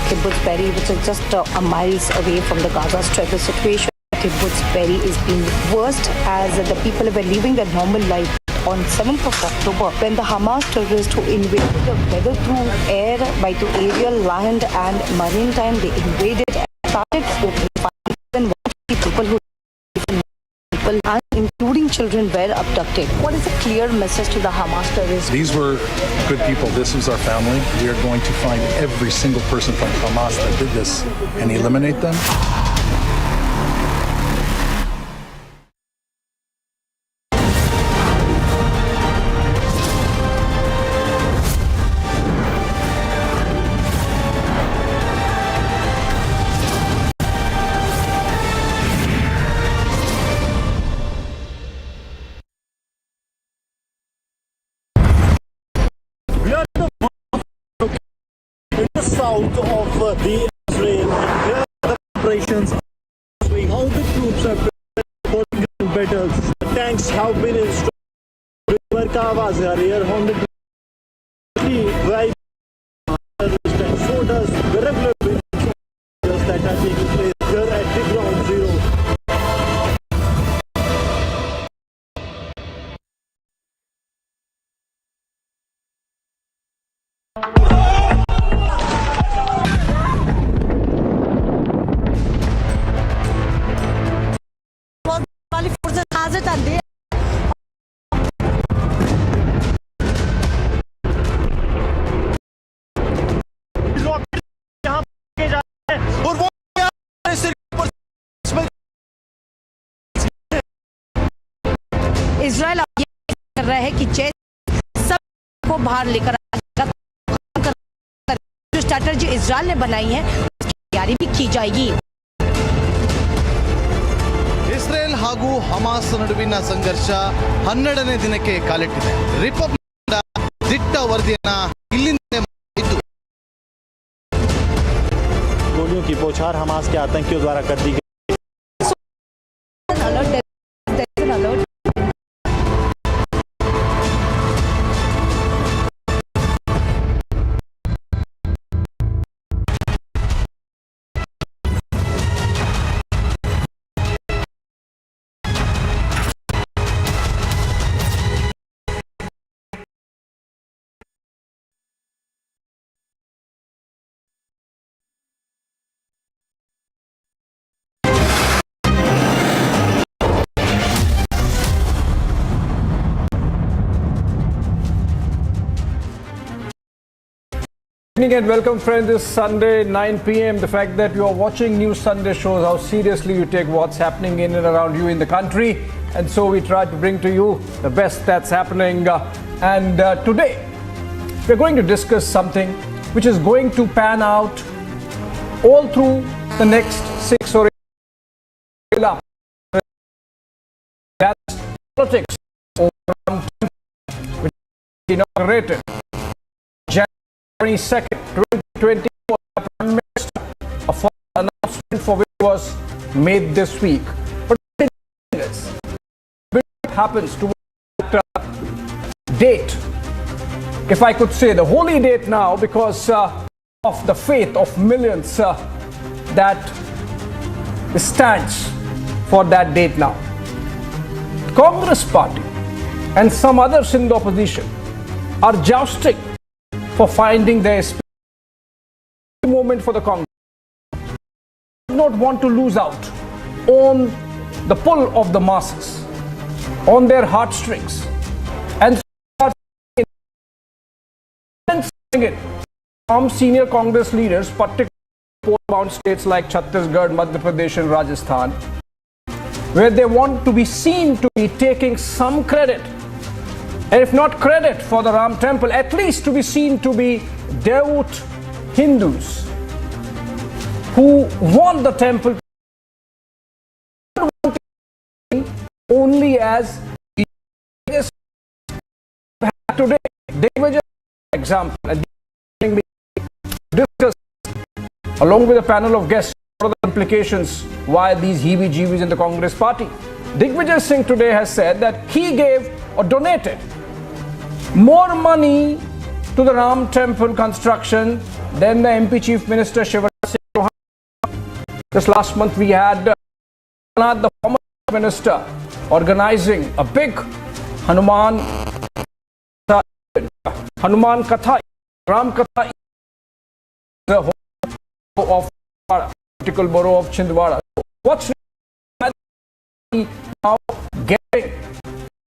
Kibbutz Berry, which is just a miles away from the Gaza Strip. The situation at Kibbutz Berry is being worst as the people were living their normal life on 7th of October when the Hamas terrorists who invaded the whether through air, by through aerial, land and maritime, they invaded and started opening fire. And people and including children were abducted. What is a clear message to the Hamas terrorists? These were good people. This was our family. We are going to find every single person from Hamas that did this and eliminate them. South of the Israel, here the operations how the troops are preparing battles. The tanks have been installed. River Kavaz are here on the right, and so does the regular that are taking place here at the ground zero. Israel कर रहा है कि सब को बाहर लेकर जो strategy Israel ने बनाई है उसकी तैयारी भी की जाएगी. ಇಸ್ರೇಲ್ ಹಾಗೂ ಹಮಾಸ್ ನಡುವಿನ ಸಂಘರ್ಷ 12ನೇ ದಿನಕ್ಕೆ ಕಾಲಿಟ್ಟಿದೆ. ರಿಪಬ್ಲಿಕ್ ದಿಟ್ಟ ವರದಿಯನ್ನ ಇಲ್ಲಿಂದ ಮಾಡಿದ್ದು. गोलियों की बौछार हमास के आतंकियों द्वारा कर दी गई. Good evening and welcome friends. This Sunday 9 p.m. The fact that you are watching News Sunday shows how seriously you take what's happening in and around you in the country, and so we try to bring to you the best that's happening. Today we're going to discuss something which is going to pan out all through the next 6 or 8 months. That's politics over which is inaugurated 22nd, 2024, the Prime Minister, a formal announcement for which was made this week. But what happens to that date, if I could say, the holy date now, because of the faith of millions that stands for that date now. Congress Party and some others in the opposition are jousting for finding their moment for the Congress. Do not want to lose out on the pull of the masses, on their heartstrings, and start saying it from senior Congress leaders, particularly in poll-bound states like Chhattisgarh, Madhya Pradesh and Rajasthan, where they want to be seen to be taking some credit, and if not credit for the Ram temple, at least to be seen to be devout Hindus who want the temple only as today. Digvijay example, and discuss along with a panel of guests what are the implications why these heebie-jeebies in the Congress party. Digvijay Singh today has said that he gave or donated more money to the Ram temple construction. Then the MP Chief Minister Shivraj Singh Chauhan. Just last month we had the former minister organizing a big Hanuman Katha, Ram Katha, the whole of political borough of Chhindwara. What's now getting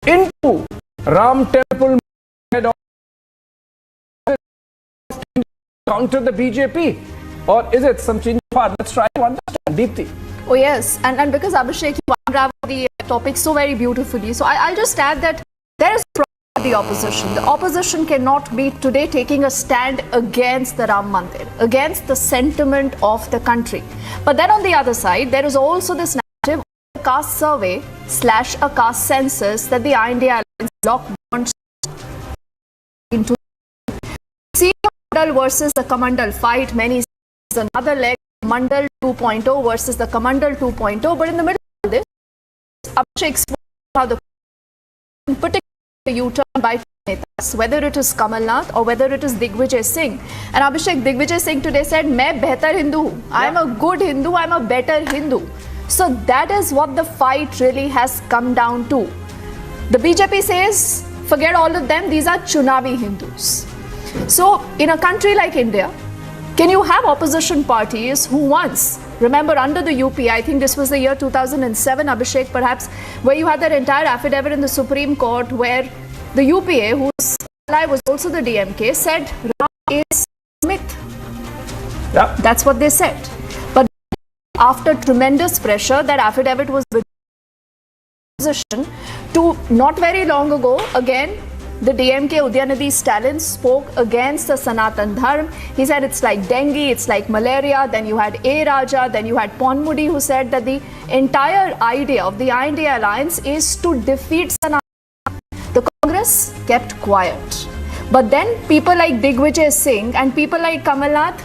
into Ram temple head of counter the BJP, or is it some change of heart? Let's try to understand. Deepti. Oh yes, and because Abhishek, you unraveled the topic so very beautifully. So I'll just add that there is a problem with the opposition. The opposition cannot be today taking a stand against the Ram Mandir, against the sentiment of the country. But then on the other side, there is also this narrative of a caste survey / a caste census that the India Alliance bloc wants into. See Mandal versus the Kamandal fight. Many say another leg. Mandal 2.0 versus the Kamandal 2.0, but in the middle of this, Abhishek explained how the particular U-turn by netas, whether it is Kamal Nath or whether it is Digvijay Singh. And Abhishek, Digvijay Singh today said, "Main behtar Hindu hu. I am a good Hindu. I am a better Hindu." So that is what the fight really has come down to. The BJP says, forget all of them. These are Chunavi Hindus. So in a country like India, can you have opposition parties who once, remember under the UPA, I think this was the year 2007, Abhishek, perhaps, where you had that entire affidavit in the Supreme Court where the UPA, whose ally was also the DMK, said Ram is myth. Yeah. That's what they said. But after tremendous pressure, that affidavit was withdrawn to not very long ago, again, the DMK Udyanidhi Stalin spoke against the Sanatan Dharm. He said it's like dengue, it's like malaria. Then you had A. Raja, then you had Ponmudi, who said that the entire idea of the India Alliance is to defeat Sanatan. The Congress kept quiet. But then people like Digvijay Singh and people like Kamal Nath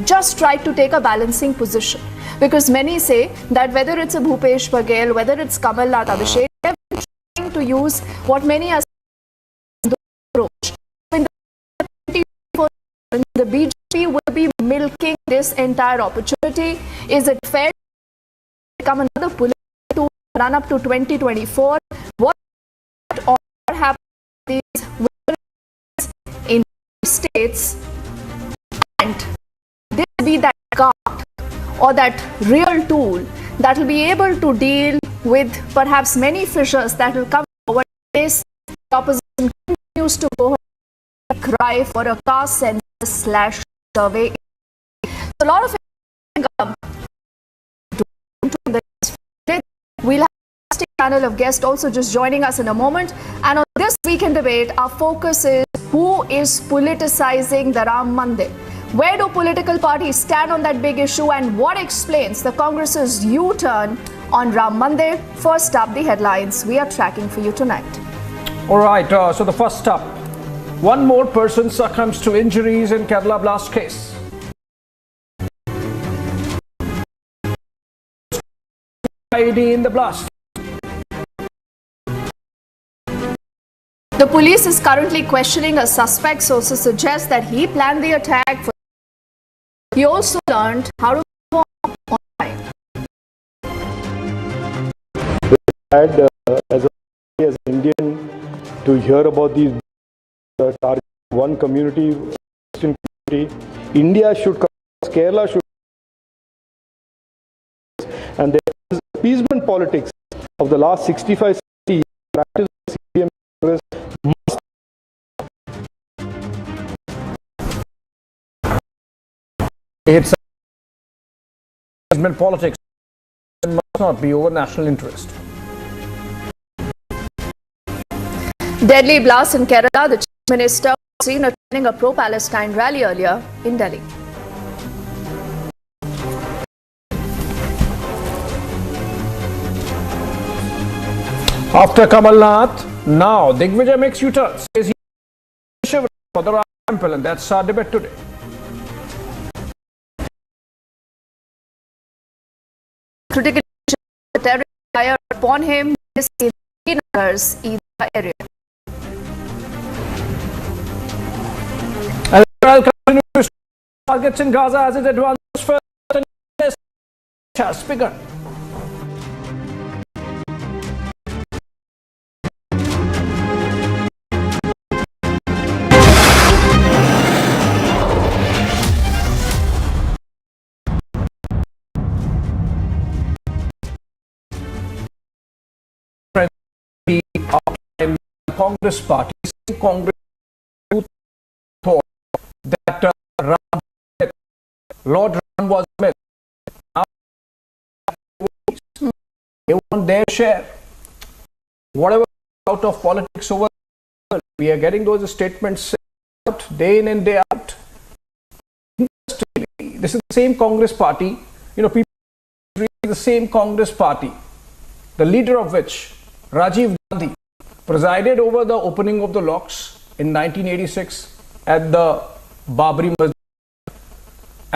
just tried to take a balancing position. Because many say that whether it's a Bhupesh Baghel, whether it's Kamal Nath, Abhishek, they're trying to use what many are approach. The BJP will be milking this entire opportunity. Is it fair to become another political to run up to 2024? What happens in states, and this be that card or that real tool that will be able to deal with perhaps many fissures that will come forward. This opposition continues to go and cry for a caste census / survey. A lot of we'll have a panel of guests also just joining us in a moment. And on this weekend debate, our focus is who is politicizing the Ram Mandir. Where do political parties stand on that big issue, and what explains the Congress's U-turn on Ram Mandir? First up, the headlines we are tracking for you tonight. All right, so the first up, one more person succumbs to injuries in Kerala blast case. ID in the blast. The police is currently questioning a suspect. Sources suggest that he planned the attack. He also learned how to perform online. As an Indian, to hear about these target one community, India should come, Kerala should, and there is appeasement politics of the last 65 years. Practice CPM Congress must. It's appeasement politics must not be over national interest. Deadly blast in Kerala. The Chief Minister was seen attending a pro-Palestine rally earlier in Delhi. After Kamal Nath, now Digvijay makes U-turn. Says he for the Ram temple, and that's our debate today. Critical terror fire upon him is in the area. targets in Gaza as it advances further. Has begun. The Congress party, Congress thought that Lord Ram was a myth. Now they want their share. Whatever out of politics over, we are getting those statements out day in and day out. Interestingly, this is the same Congress party. People read the same Congress party, the leader of which, Rajiv Gandhi, presided over the opening of the locks in 1986 at the Babri Masjid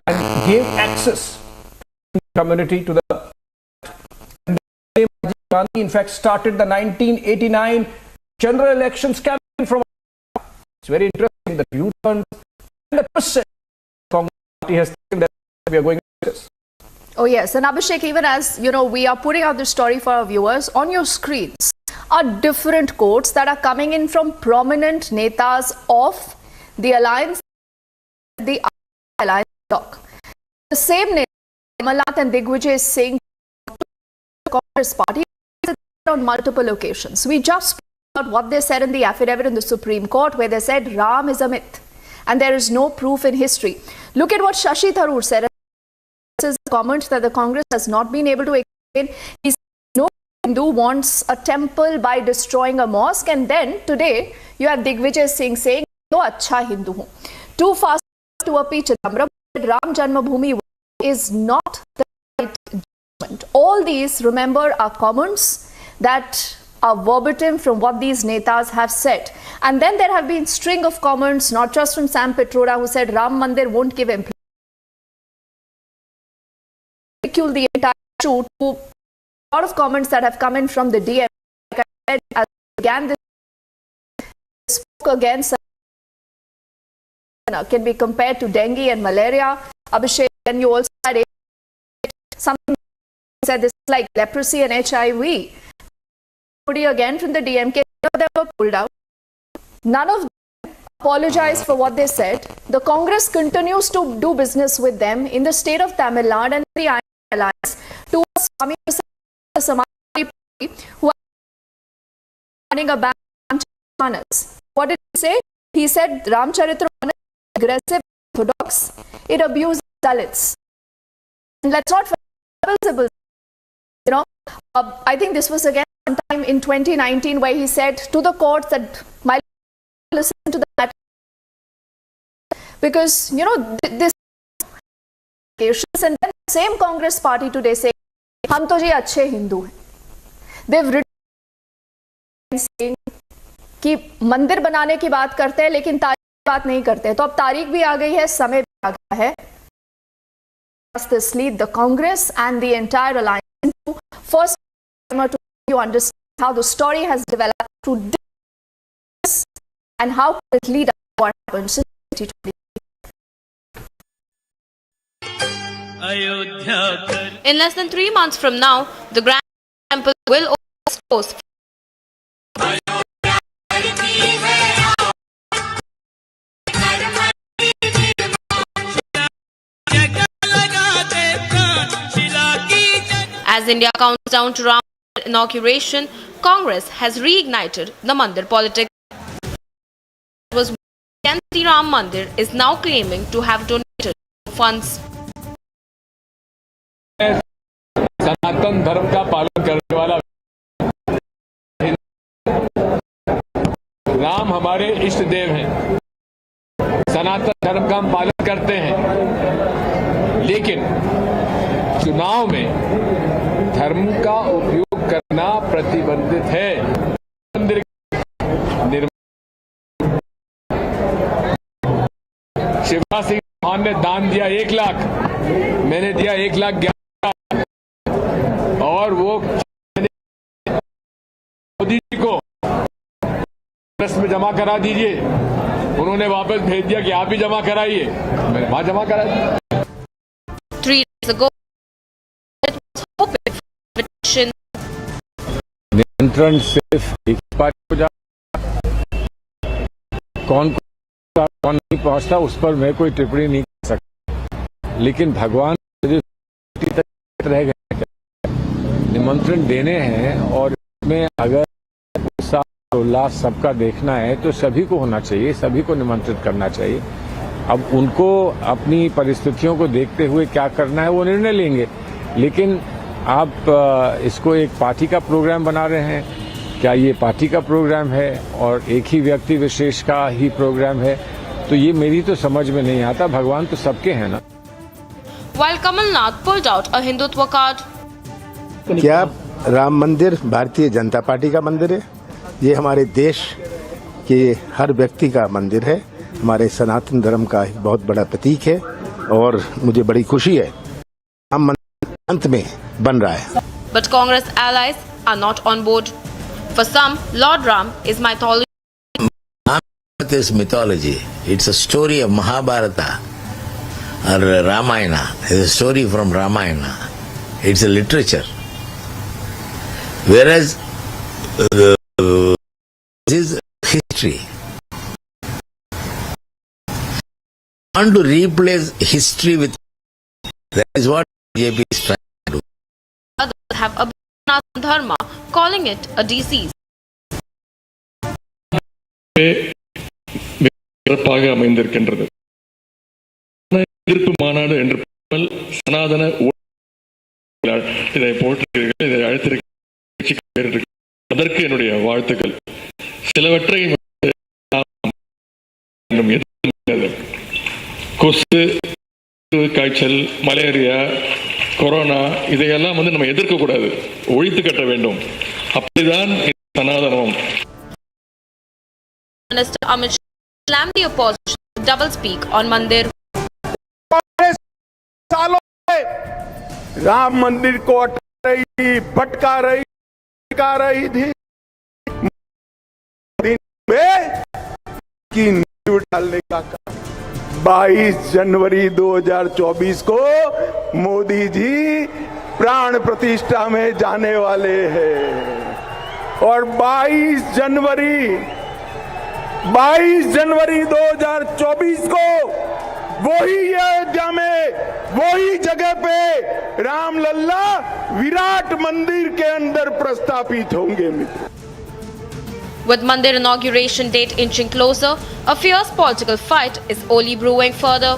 and gave access to the community to the. And the Rajiv Gandhi, in fact, started the 1989 general elections campaign from. It's very interesting that you turned and the percent Congress party has taken that we are going to this. Oh yes, and Abhishek, even as we are putting out this story for our viewers, on your screens are different quotes that are coming in from prominent netas of the alliance, the alliance bloc. The same neta, Malnath and Digvijay, is saying to the Congress party on multiple occasions. We just spoke about what they said in the affidavit in the Supreme Court, where they said Ram is a myth and there is no proof in history. Look at what Shashi Tharoor said. This is a comment that the Congress has not been able to explain. He said no Hindu wants a temple by destroying a mosque, and then today you have Digvijay Singh saying no acha Hindu hu. Too fast to appeal Chidambaram, Ram Janmabhoomi is not the right judgment. All these, remember, are comments that are verbatim from what these netas have said. And then there have been string of comments, not just from Sam Pitroda, who said Ram Mandir won't give employment. The entire issue to a lot of comments that have come in from the DM. Like I said, as began this spoke against can be compared to dengue and malaria. Abhishek, and you also had something said this is like leprosy and HIV. Again from the DMK, none of them were pulled out. None of them apologized for what they said. The Congress continues to do business with them in the state of Tamil Nadu and the alliance towards Swami Samajwadi Party, who are running a ban on Ramcharitmanas. What did he say? He said Ramcharitmanas is aggressive, orthodox, it abuses Dalits. And let's not forget, I think this was again sometime in 2019 where he said to the court that my listen to the matter because this and then the same Congress party today say hum to ji अच्छे हिंदू हैं. They've written saying कि मंदिर बनाने की बात करते हैं लेकिन तारीख की बात नहीं करते. तो अब तारीख भी आ गई है, समय भी आ गया है. This lead the Congress and the entire alliance into first to you understand how the story has developed to this and how it lead up to what happens in 2020. In less than 3 months from now, the Grand Temple will host. As India counts down to Ram inauguration, Congress has reignited the Mandir politics. Was against the Ram Mandir is now claiming to have donated funds. सनातन धर्म का पालन करने वाला राम हमारे इष्ट देव हैं. सनातन धर्म का हम पालन करते हैं, लेकिन चुनाव में धर्म का उपयोग करना प्रतिबंधित है. मंदिर शिवराज सिंह चौहान ने दान दिया 1 लाख, मैंने दिया 1,11,000 और वो मोदी जी को ट्रस्ट में जमा करा दीजिए. उन्होंने वापस भेज दिया कि आप भी जमा कराइए, मैंने वहां जमा करा दिया। 3 days ago, it was hoping for petition. नियंत्रण सिर्फ एक पार्टी को जा, कौन नहीं पहुंचता उस पर मैं कोई टिप्पणी नहीं कर सकता, लेकिन भगवान तक रह गए, निमंत्रण देने हैं और इसमें अगर उत्साह उल्लास सबका देखना है तो सभी को होना चाहिए, सभी को निमंत्रित करना चाहिए। अब उनको अपनी परिस्थितियों को देखते हुए क्या करना है वो निर्णय लेंगे, लेकिन आप इसको एक पार्टी का प्रोग्राम बना रहे हैं। क्या ये पार्टी का प्रोग्राम है और एक ही व्यक्ति विशेष का ही प्रोग्राम है? तो ये मेरी तो समझ में नहीं आता। भगवान तो सबके हैं ना। While Kamal Nath pulled out a Hindutva card. क्या राम मंदिर भारतीय जनता पार्टी का मंदिर है? ये हमारे देश के हर व्यक्ति का मंदिर है, हमारे सनातन धर्म का एक बहुत बड़ा प्रतीक है और मुझे बड़ी खुशी है राम मंदिर अंत में बन रहा है। But Congress allies are not on board. For some, Lord Ram is mythology. Mahabharata is mythology. It's a story of Mahabharata or Ramayana. It's a story from Ramayana. It's a literature. Whereas this is history. Want to replace history with, that is what BJP is trying to do. Others have abandoned Dharma, calling it a disease. சிறப்பாக அமைந்திருக்கின்றது. எதிர்ப்பு மாநாடு என்று சனாதன இதை போட்டிருக்கிறீர்கள், இதை அழைத்திருக்கிறீர்கள், அதற்கு என்னுடைய வாழ்த்துக்கள். சிலவற்றை கொசு, காய்ச்சல், மலேரியா, கொரோனா இதையெல்லாம் நம்ம எதிர்க்க கூடாது, ஒழித்து கட்ட வேண்டும். அப்படிதான் சனாதனம். Minister Amit Shah slammed the opposition to double speak on Mandir. सालों से राम मंदिर को अटका रही थी, भटका रही थी, में की नींव डालने का काम। 22 जनवरी 2024 को मोदी जी प्राण प्रतिष्ठा में जाने वाले हैं और 22 जनवरी 2024 को वही अयोध्या में वही जगह पे रामलल्ला विराट मंदिर के अंदर प्रस्थापित होंगे। With Mandir inauguration date inching closer, a fierce political fight is only brewing further.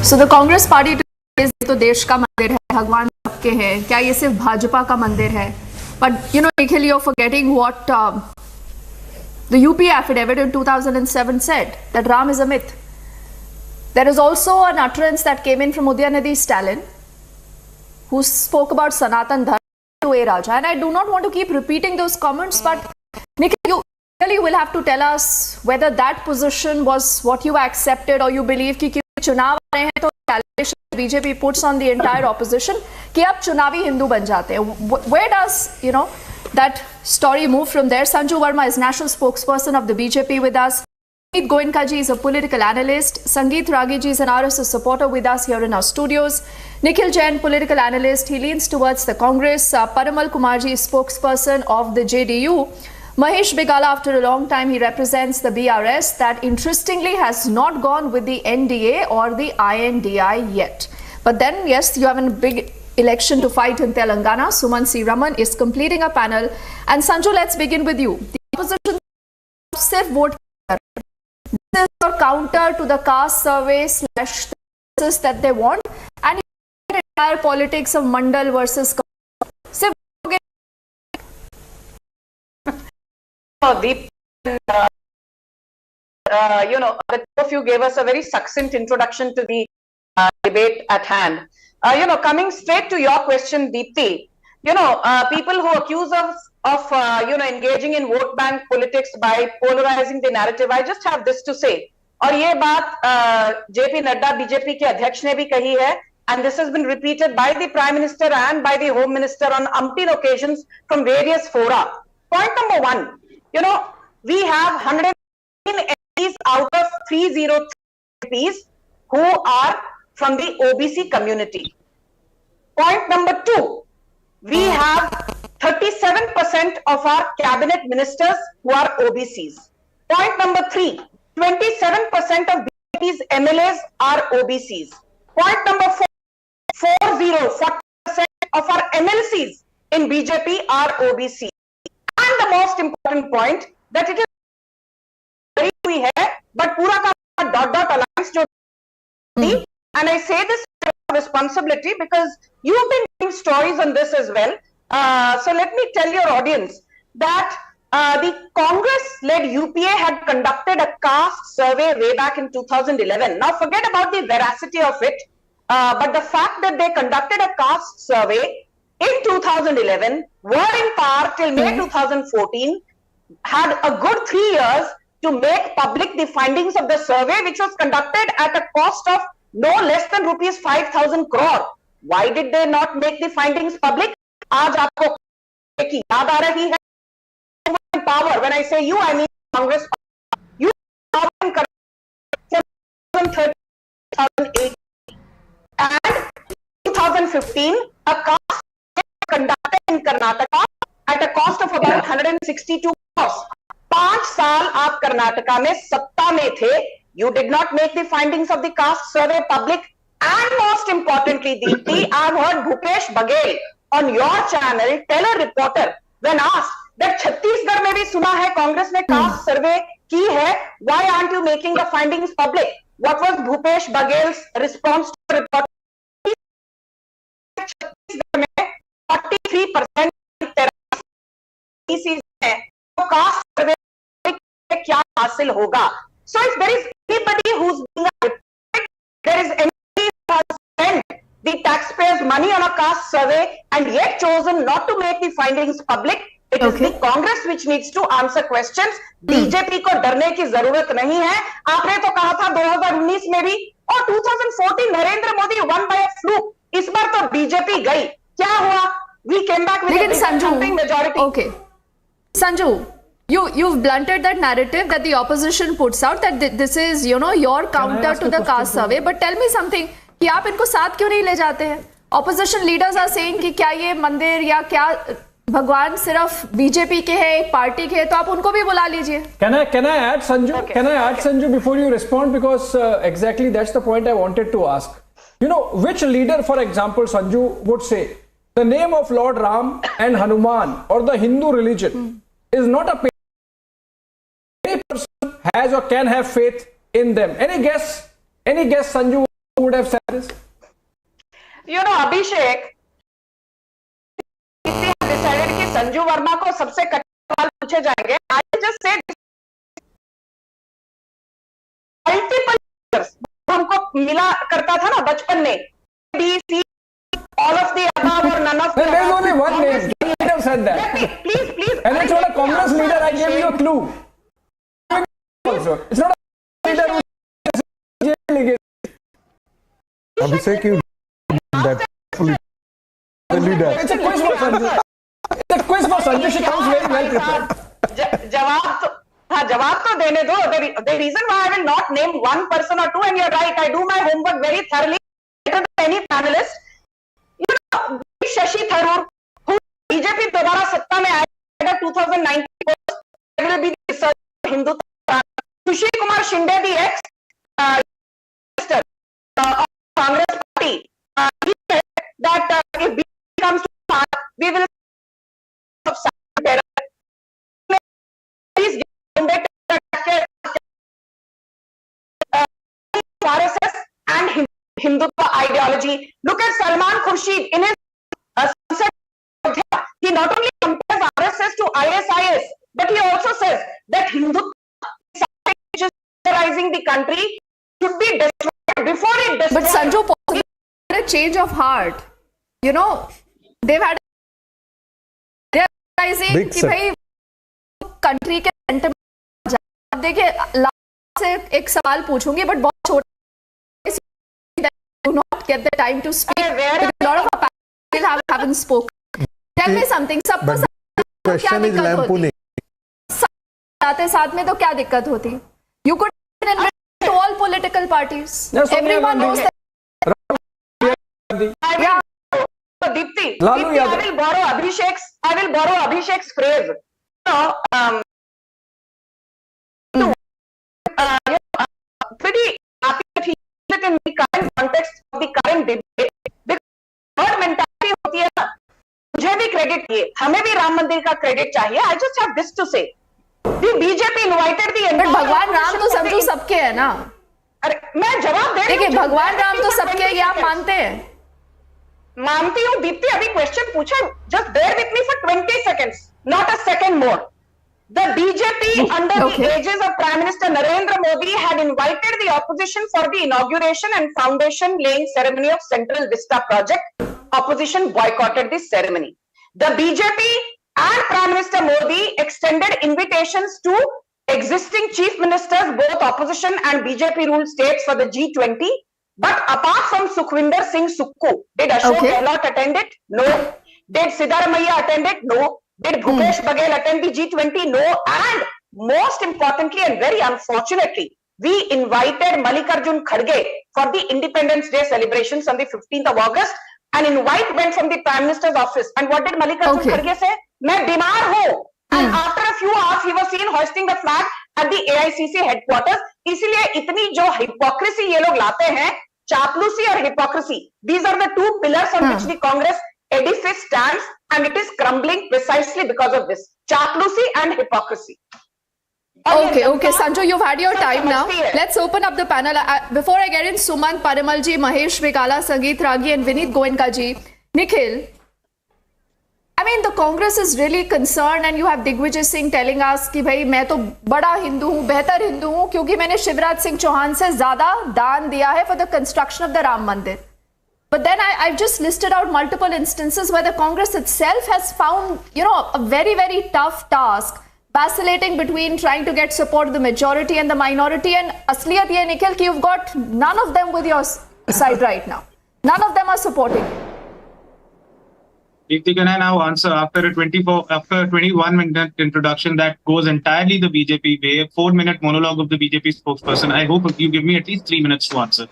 So the Congress party is तो देश का मंदिर है, भगवान सबके हैं, क्या ये सिर्फ भाजपा का मंदिर है? But you know, Nikhil, you're forgetting what the UP affidavit in 2007 said, that Ram is a myth. There is also an utterance that came in from Udyanidhi Stalin, who spoke about Sanatan Dharma to A. Raja. And I do not want to keep repeating those comments, but Nikhil, you really will have to tell us whether that position was what you accepted or you believe कि चुनाव आ रहे हैं तो calculation BJP puts on the entire opposition कि अब चुनावी हिंदू बन जाते हैं. Where does, you know, that story move from there? Sanju Verma is national spokesperson of the BJP with us. Sangeet Goenka ji is a political analyst. Sangeet Ragi ji is an RSS supporter with us here in our studios. Nikhil Jain, political analyst. He leans towards the Congress. Parimal Kumar ji is spokesperson of the JDU. Mahesh Begala, after a long time, he represents the BRS that interestingly has not gone with the NDA or the INDI yet. But then, yes, you have a big election to fight in Telangana. Suman C. Raman is completing a panel. And Sanju, let's begin with you. The opposition sirf vote. This is your counter to the caste survey / that they want. And the entire politics of Mandal versus sirf Deep, you know, the two of you gave us a very succinct introduction to the debate at hand. You know, coming straight to your question, Deepthi, you know, people who accuse us of you know, engaging in vote bank politics by polarizing the narrative, I just have this to say. और ये बात JP Nadda BJP के अध्यक्ष ने भी कही है and this has been repeated by the Prime Minister and by the Home Minister on umpteen occasions from various fora. Point number one, we have 115 MPs out of 303 MPs who are from the OBC community. Point number two, we have 37% of our cabinet ministers who are OBCs. Point number three, 27% of BJP's MLAs are OBCs. Point number four, 40% of our MLCs in BJP are OBC. And the most important point, that it is very हुई है, but पूरा का dot alliance जो थी, and I say this with responsibility because you've been doing stories on this as well. So let me tell your audience that the Congress-led UPA had conducted a caste survey way back in 2011. Now forget about the veracity of it, but the fact that they conducted a caste survey in 2011, were in power till May 2014, had a good 3 years to make public the findings of the survey, which was conducted at a cost of no less than rupees 5,000 crore. Why did they not make the findings public? आज आपको की याद आ रही है power. When I say you, I mean Congress. You power in 2013, 2008 and 2015, a caste conducted in Karnataka at a cost of about 162 crores. 5 साल आप कर्नाटका में सत्ता में थे. You did not make the findings of the caste survey public. And most importantly, Deepti, I've heard Bhupesh Baghel on your channel tell a reporter when asked that Chhattisgarh में भी सुना है कांग्रेस ने caste survey की है. Why aren't you making the findings public? What was Bhupesh Baghel's response to the reporter? Chhattisgarh में 43% है, तो caste survey क्या हासिल होगा? So if there is anybody who's being a there is anybody who has spent the taxpayers' money on a caste survey and yet chosen not to make the findings public, it is the Congress which needs to answer questions. BJP को डरने की जरूरत नहीं है. आपने तो कहा था 2019 में भी, और 2014 Narendra Modi won by a fluke. इस बार तो बीजेपी गई. क्या हुआ? We came back with a something majority. Okay, Sanju, you've blunted that narrative that the opposition puts out, that this is your counter to the caste survey. But tell me something, कि आप इनको साथ क्यों नहीं ले जाते हैं? Opposition leaders are saying कि क्या ये मंदिर या क्या भगवान सिर्फ बीजेपी के हैं, एक पार्टी के हैं, तो आप उनको भी बुला लीजिए. Can I add, Sanju? Okay. Can I add, Sanju, before you respond, because exactly that's the point I wanted to ask. Which leader, for example, Sanju, would say the name of Lord Ram and Hanuman or the Hindu religion is not a any person has or can have faith in them? Any guess, Sanju, who would have said this? Abhishek, decided कि संजू वर्मा को सबसे कठिन सवाल पूछे जाएंगे. I just said multiple leaders हमको मिला करता था ना बचपन में. B, C, all of the above or none of the above. There's only one name. The leader said that. Please. And it's not a Congress leader. I gave you a clue. Also, it's not a leader who. Abhishek, you that the leader. It's a quiz for Sanju. It's a quiz for Sanju. She comes very well prepared. जवाब तो देने दो. The reason why I will not name one person or two, and you're right, I do my homework very thoroughly, better than any panelist. Shashi Tharoor, who BJP दोबारा सत्ता में आएगा 2019, will be the research Hindu. Sushil Kumar Shinde, the ex-minister of Congress Party, he said that if BJP comes to power, we will have terror. Please RSS and Hindutva ideology. Look at Salman Khurshid in his sunset. He not only compares RSS to ISIS, but he also says that Hindutva which is terrorizing the country should be destroyed before it destroys. But Sanju, possibly a change of heart. They've had realizing कि भाई country के centre में अब देखिए last से एक सवाल पूछूंगी, बट बहुत छोटा. Do not get the time to speak. A lot of our panel haven't spoken. Tell me something. Suppose question is lampooning. साथ में तो क्या दिक्कत होती? You could invite to all political parties. Everyone knows that. Yeah. So Deepti, I will borrow Abhishek's phrase. Pretty happy that he put it in the current context of the current debate. Because herd mentality होती है ना, मुझे भी credit चाहिए, हमें भी राम मंदिर का credit चाहिए. I just have this to say. The BJP invited the entire. But भगवान राम तो समझो सबके है ना. अरे मैं जवाब दे रही हूँ. देखिए भगवान राम तो सबके है, ये आप मानते हैं? मानती हूँ दीप्ति. अभी क्वेश्चन पूछा. Just bear with me for 20 seconds, not a second more. The BJP under the aegis of Prime Minister Narendra Modi had invited the opposition for the inauguration and foundation laying ceremony of Central Vista project. Opposition boycotted this ceremony. The BJP and Prime Minister Modi extended invitations to existing chief ministers, both opposition and BJP ruled states for the G20. But apart from Sukhwinder Singh Sukku, did Ashok Gehlot attend it? No. Did Siddaramaiah attend it? No. Did Bhupesh Baghel attend the G20? No. And most importantly and very unfortunately, we invited Mallikarjun Kharge for the Independence Day celebrations on the 15th of August. An invite went from the Prime Minister's office. And what did Mallikarjun Kharge say? मैं बीमार हूँ. And after a few hours, he was seen hoisting the flag at the AICC headquarters. इसलिए इतनी जो hypocrisy ये लोग लाते हैं, चापलूसी और hypocrisy. These are the two pillars on which the Congress edifice stands, and it is crumbling precisely because of this. Chaploosi and hypocrisy. Okay, Sanju, you've had your time now. Let's open up the panel. Before I get in, Sumant Parimal ji, Mahesh Vikala, Sangeet Ragi and Vineet Goenka ji. Nikhil, I mean, the Congress is really concerned and you have Digvijay Singh telling us कि भाई मैं तो बड़ा हिंदू हूँ, बेहतर हिंदू हूँ क्योंकि मैंने शिवराज सिंह चौहान से ज़्यादा दान दिया है for the construction of the Ram Mandir. But then I've just listed out multiple instances where the Congress itself has found, a very, very tough task, vacillating between trying to get support of the majority and the minority. And asliyat ye Nikhil ki you've got none of them with your side right now. None of them are supporting you. Deepti, can I now answer after a 21-minute introduction that goes entirely the BJP way, a 4-minute monologue of the BJP spokesperson? I hope you give me at least 3 minutes to answer.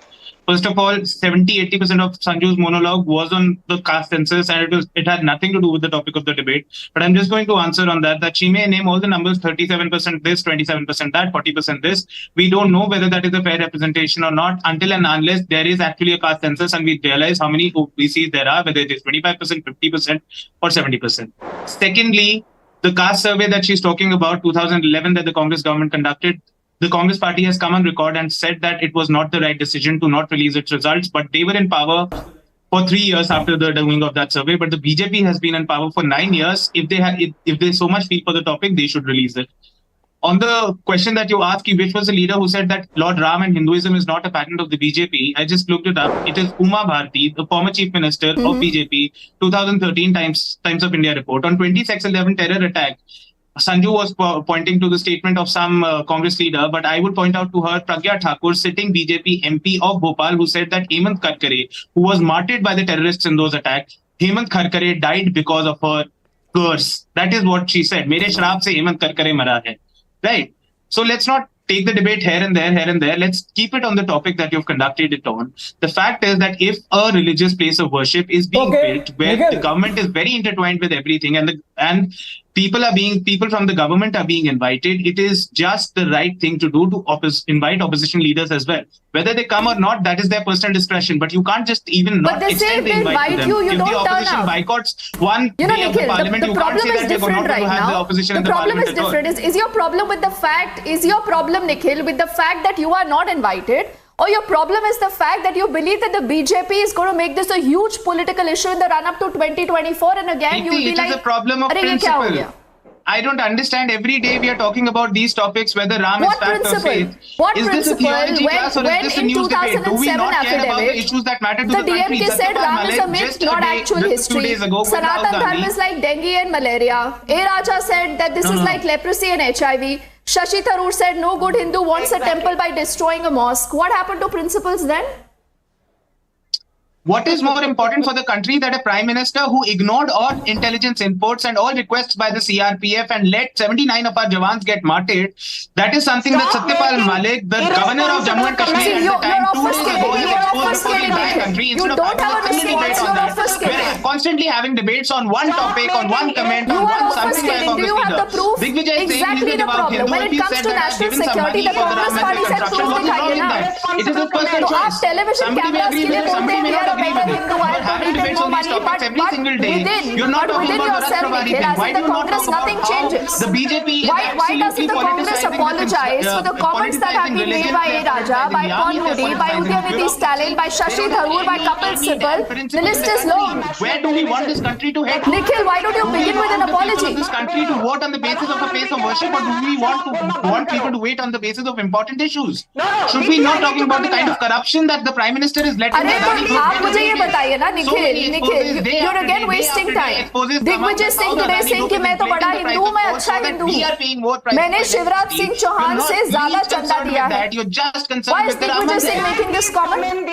First of all, 70-80% of Sanju's monologue was on the caste census, and it had nothing to do with the topic of the debate. But I'm just going to answer on that she may name all the numbers, 37% this, 27% that, 40% this. We don't know whether that is a fair representation or not until and unless there is actually a caste census and we realize how many OBCs there are, whether it is 25%, 50% or 70%. Secondly, the caste survey that she's talking about, 2011, that the Congress government conducted, the Congress party has come on record and said that it was not the right decision to not release its results, but they were in power for 3 years after the doing of that survey. But the BJP has been in power for 9 years. If they so much feel for the topic, they should release it. On the question that you asked, which was the leader who said that Lord Ram and Hinduism is not a patent of the BJP, I just looked it up. It is Uma Bharti, the former chief minister of BJP, 2013 Times of India report. On 26/11 terror attack, Sanju was pointing to the statement of some Congress leader, but I would point out to her Pragya Thakur, sitting BJP MP of Bhopal, who said that Hemant Karkare, who was martyred by the terrorists in those attacks, Hemant Karkare died because of her curse. That is what she said. Mere shraap se Hemant Karkare mara hai. Right? So let's not take the debate here and there. Let's keep it on the topic that you've conducted it on. The fact is that if a religious place of worship is being built where the government is very intertwined with everything and people from the government are being invited, it is just the right thing to do to invite opposition leaders as well. Whether they come or not, that is their personal discretion. But you can't just even not extend the invite to them. If the opposition boycotts one day of the parliament, you can't say that they're not going to have the opposition in the parliament at all. The problem is different. Is your problem with the fact, Nikhil, with the fact that you are not invited? Or your problem is the fact that you believe that the BJP is going to make this a huge political issue in the run-up to 2024, and again you'll be like, it is a problem of principle. I don't understand. Every day we are talking about these topics, whether Ram is fact or faith. What is this a theology class or is this a news debate? Do we not care about the issues that matter to the country? The DMK said Ram is a myth, not actual history. Sanatan Dharma is like dengue and malaria. A Raja said that this is like leprosy and HIV. Shashi Tharoor said no good Hindu wants a temple by destroying a mosque. What happened to principles then? What is more important for the country that a prime minister who ignored all intelligence inputs and all requests by the CRPF and let 79 of our Jawans get martyred? That is something that Satyapal Malik, the governor of Jammu and Kashmir at the time, 2 days ago, he was exposed before the entire country. Instead of having a full debate on that, we're constantly having debates on one topic, on one comment, on one something by a Congress leader. Digvijay Singh, he's a devout Hindu, and he said that I've given some money for the Ram Mandir construction. What is wrong in that? It is his personal choice. Somebody may agree with it, somebody may not agree with it. We're having debates on these topics every single day. You're not talking about the Rashtravari. Why do you not talk about how the BJP is absolutely politicizing apologize for the comments that have been made by A. Raja, by Pawan Modi, by Udyanidhi Stalin, by Shashi Tharoor, by Kapil Sibal? The list is long. Where do we want this country to head? Nikhil, why don't you begin with an apology? This country to vote on the basis of a place of worship, or do we want people to wait on the basis of important issues? Should we not talking about the kind of corruption that the Prime Minister is letting आप मुझे ये बताइए ना Nikhil, you're again wasting time. Digvijay Singh today saying कि मैं तो बड़ा हिंदू हूँ, मैं अच्छा हिंदू हूँ. मैंने शिवराज सिंह चौहान से ज्यादा चंदा दिया है. Why is Digvijay Singh making this comment?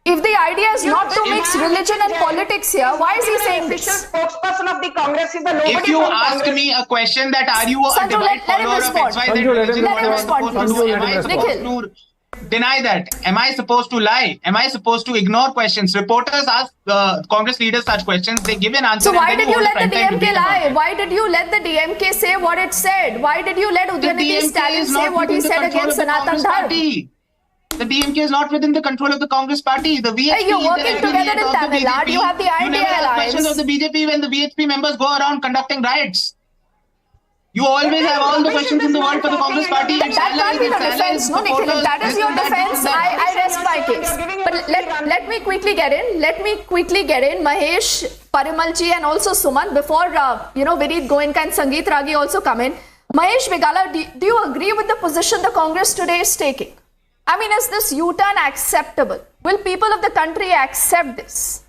If the idea is not to mix religion and politics here, why is he saying this? Spokesperson of the Congress is the nobody. If you ask me a question that are you a devout follower of XYZ religion, what am I supposed to deny that? Am I supposed to lie? Am I supposed to ignore questions? Reporters ask Congress leaders such questions. They give an answer. So why did you let the DMK lie? Why did you let the DMK say what it said? Why did you let Udyanidhi Stalin say what he said against Sanatan Dharma? The DMK is not within the control of the Congress party. The VHP you're working together in Tamil Nadu. You have the INDIA alliance. You never have questions of the BJP when the VHP members go around conducting riots. You always have all the questions in the world for the Congress party. That can't be the defense, no, Nikhil. If that is your defense, I rest my case. But let me quickly get in. Mahesh, Parimalji, and also Suman before Vineet Goenka and Sangeet Ragi also come in. Mahesh Begala, do you agree with the position the Congress today is taking? I mean, is this U-turn acceptable? Will people of the country accept this?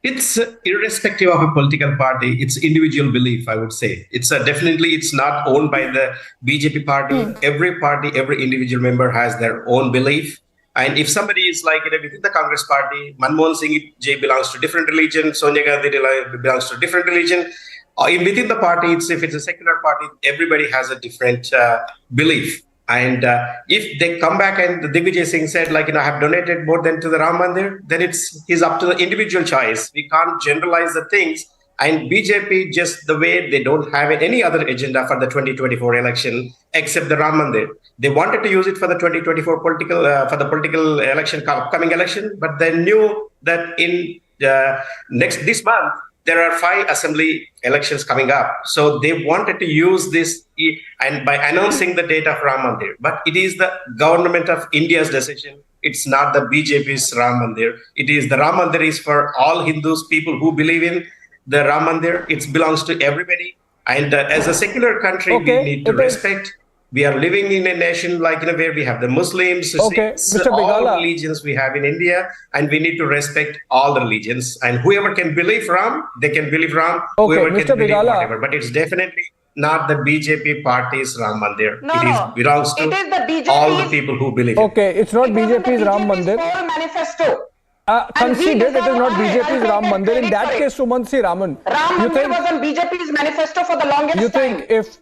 It's irrespective of a political party. It's individual belief, I would say. It's definitely, it's not owned by the BJP party. Every party, every individual member has their own belief. And if somebody is like within the Congress party, Manmohan Singh Jay belongs to different religion, Sonia Gandhi belongs to different religion. Or within the party, if it's a secular party, everybody has a different belief. And if they come back and Digvijay Singh said, I have donated more than to the Ram Mandir, then it's up to the individual choice. We can't generalize the things. And BJP, just the way they don't have any other agenda for the 2024 election except the Ram Mandir. They wanted to use it for the 2024 political election, upcoming election, but they knew that in this month, there are 5 assembly elections coming up. So they wanted to use this and by announcing the date of Ram Mandir. But it is the government of India's decision. It's not the BJP's Ram Mandir. It is the Ram Mandir is for all Hindus, people who believe in the Ram Mandir. It belongs to everybody. And as a secular country, we need to respect. We are living in a nation where we have the Muslims, Sikhs, all religions we have in India, and we need to respect all the religions. And whoever can believe Ram, they can believe Ram. Whoever can believe whatever. But it's definitely not the BJP party's Ram Mandir. It belongs to all the people who believe it. Okay, it's not BJP's Ram Mandir. Manifesto. Conceded it is not BJP's Ram Mandir. In that case, Sumansi Raman. Ram Mandir was on BJP's manifesto for the longest time. You think if...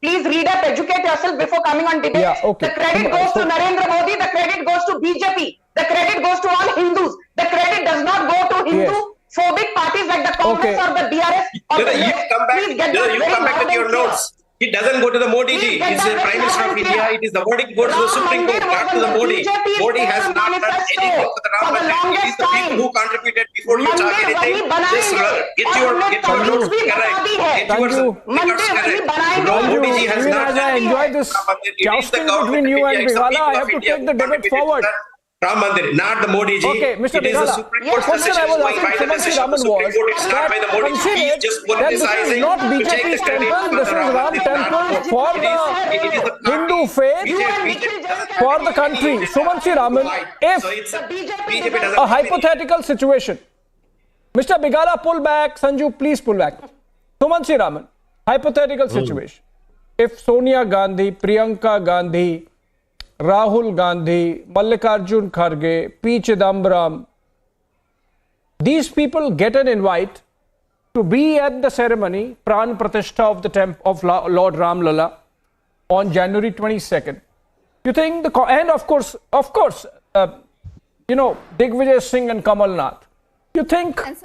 Please read up, educate yourself before coming on debate. Yeah, okay. The credit goes to Narendra Modi, the credit goes to BJP, the credit goes to all Hindus. The credit does not go to Hindu-phobic parties like the Congress or the DRS. You come back with your notes. It doesn't go to the Modi ji. It's the Prime Minister of India. It is the verdict goes to the Supreme Court, not to the Modi. Modi has not done anything for the Ram Mandir. It is the people who contributed before you talk anything. Just get your notes correct. Get your figures correct. Modi ji has not done anything. I enjoy this jousting between you and Begala. I have to take the debate forward. Ram Mandir, not the Modi ji. Okay, Mr. It is the Supreme Court's decision. By the decision of the Supreme Court, it's not by the Modi ji. He is just politicizing to take the credit for the Ram Mandir for the Hindu faith, for the country. Sumansi Raman, if a hypothetical situation, Mr. Begala, pull back. Sanju, please pull back. Sumansi Raman, hypothetical situation. If Sonia Gandhi, Priyanka Gandhi, Rahul Gandhi, Mallikarjun Kharge, P. Chidambaram, these people get an invite to be at the ceremony, Pran Pratishtha of the Lord Ram Lalla on January 22nd. You think and of course, Digvijay Singh and Kamal Nath. You think And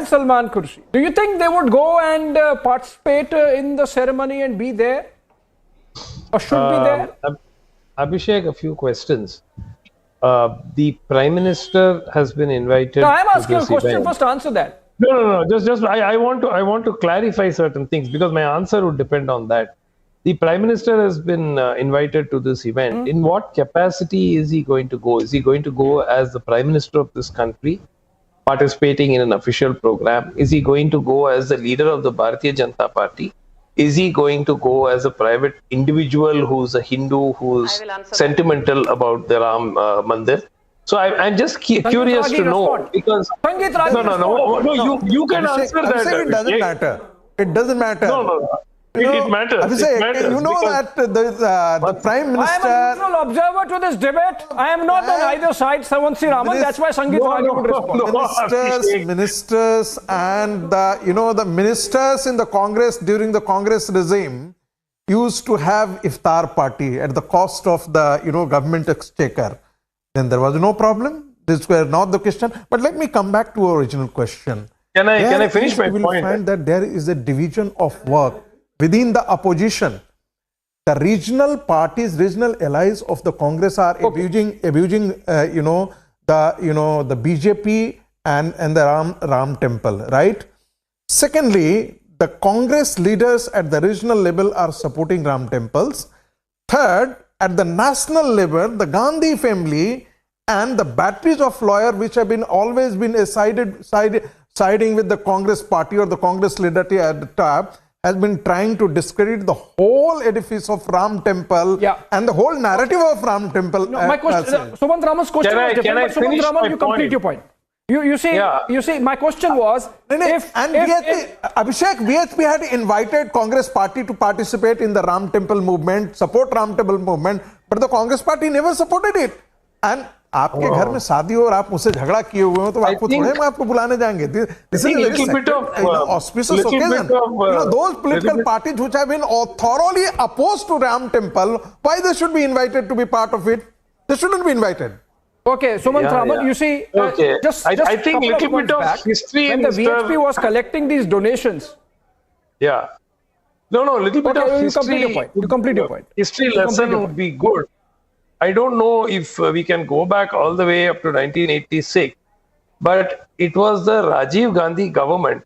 Salman Khurshid. Do you think they would go and participate in the ceremony and be there, or should be there? Abhishek, a few questions. The Prime Minister has been invited. No, I'm asking to a question. event. First, answer that. No. Just I want to clarify certain things because my answer would depend on that. The Prime Minister has been invited to this event. In what capacity is he going to go? Is he going to go as the Prime Minister of this country, participating in an official program? Is he going to go as the leader of the Bharatiya Janata Party? Is he going to go as a private individual who's a Hindu, who's sentimental about the Ram Mandir? So I'm just curious to know because no, you can answer that. It doesn't matter. It doesn't matter. No. It matters. Abhishek, It matters you know that the Prime Minister... I am a neutral observer to this debate. I am not on either side, Savanthi Raman. That's why Sangeet Raju would respond. Ministers and the ministers in the Congress during the Congress regime used to have iftar party at the cost of the government exchequer. Then there was no problem. This were not the question. But let me come back to our original question. Can I finish my point? You will find that there is a division of work within the opposition. The regional parties, regional allies of the Congress are abusing the BJP and the Ram temple, right? Secondly, the Congress leaders at the regional level are supporting Ram temples. Third, at the national level, the Gandhi family and the batteries of lawyers which have always been siding with the Congress party or the Congress leadership at the top has been trying to discredit the whole edifice of Ram temple and the whole narrative of Ram temple. My question, Sumant Raman's question was different, but Sumant Raman, you complete your point. You see, my question was, Abhishek, BHP had invited Congress party to participate in the Ram temple movement, support Ram temple movement, but the Congress party never supported it. And आपके घर में शादी हो और आप मुझसे झगड़ा किए हुए हो तो आपको थोड़े हम आपको बुलाने जाएंगे. This is a very auspicious occasion. Those political parties which have been thoroughly opposed to Ram temple, why they should be invited to be part of it? They shouldn't be invited. Okay, Sumant Raman, you see, I think a little bit of history when the VHP was collecting these donations. Yeah. No, little bit of history. You complete your point. History lesson would be good. I don't know if we can go back all the way up to 1986, but it was the Rajiv Gandhi government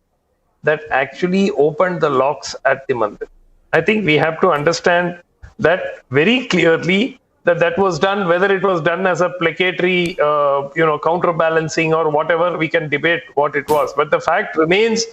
that actually opened the locks at the Mandir. I think we have to understand that very clearly that was done, whether it was done as a placatory, counterbalancing or whatever, we can debate what it was. But the fact remains